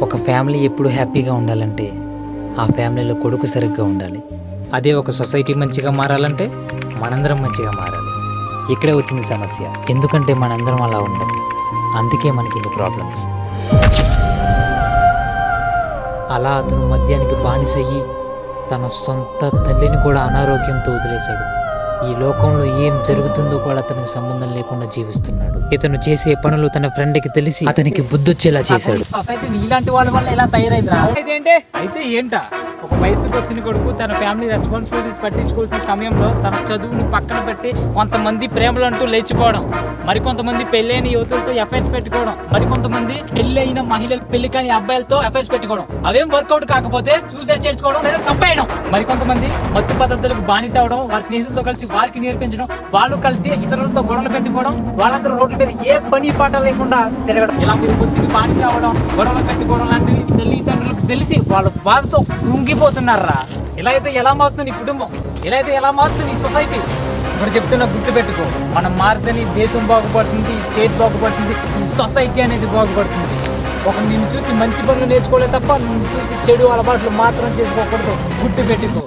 ఒక ఫ్యామిలీ ఎప్పుడు హ్యాపీగా ఉండాలంటే ఆ ఫ్యామిలీలో కొడుకు సరిగ్గా ఉండాలి. అదే ఒక సొసైటీ మంచిగా మారాలంటే మనందరం మంచిగా మారాలి. ఇక్కడే వచ్చింది సమస్య. ఎందుకంటే మనందరం అలా ఉండం. అందుకే మనకి ఇన్ని ప్రాబ్లమ్స్. అలా అతను మద్యానికి బానిసయ్యి తన సొంత తల్లిని కూడా అనారోగ్యంతో వదిలేశాడు. ఈ లోకంలో ఏం జరుగుతుందో కూడా అతనికి సంబంధం లేకుండా జీవిస్తున్నాడు. ఇతను చేసే పనులు తన ఫ్రెండ్కి తెలిసి అతనికి బుద్ధొచ్చేలా చేశాడు. సొసైటీ ఇలాంటి వాళ్ళ వల్ల ఇలా తయారైందిరా. అయితే ఏంటా ఒక వయసుకు వచ్చిన కొడుకు తన ఫ్యామిలీ రెస్పాన్సిబిలిటీస్ పట్టించుకోవాల్సిన సమయంలో తన చదువుని పక్కన పెట్టి కొంతమంది ప్రేమలు అంటూ లేచిపోవడం, మరికొంతమంది పెళ్ళైన యువతులతో ఎఫ్ఐఆర్స్ పెట్టుకోవడం, మరికొంతమంది పెళ్ళైన మహిళలు పెళ్లి కాని అబ్బాయిలతో ఎఫ్ఐఆర్స్ పెట్టుకోవడం, అవేం వర్కౌట్ కాకపోతే సూసైడ్ చేసుకోవడం లేదా చంపేయడం, మరికొంతమంది మత్తు పద్ధతులకు బానిస అవడం, వారి స్నేహితులతో కలిసి వారికి నేర్పించడం, వాళ్ళు కలిసి ఇతరులతో గొడవలు పెట్టుకోవడం, వాళ్ళందరూ రోడ్ల మీద ఏ పని పాట లేకుండా తిరగడం, ఇలా మీరు పొద్దుకి బానిస అవడం, గొడవలు పెట్టుకోవడం లాంటివి తల్లిదండ్రులకు తెలిసి వాళ్ళ బాధతో కృంగిపోతున్నారా. ఇలా అయితే ఎలా మారుతుంది నీ కుటుంబం, ఇలా అయితే ఎలా మారుతుంది ఈ సొసైటీ? ఇప్పుడు చెప్తున్నా, గుర్తుపెట్టుకో, మనం మారితేనే దేశం బాగుపడుతుంది, ఈ స్టేట్ బాగుపడుతుంది, ఈ సొసైటీ అనేది బాగుపడుతుంది. ఒక నిన్ను చూసి మంచి పనులు నేర్చుకోలే తప్ప నిన్ను చూసి చెడు అలవాట్లు మాత్రం చేసుకోకూడదు. గుర్తుపెట్టుకో.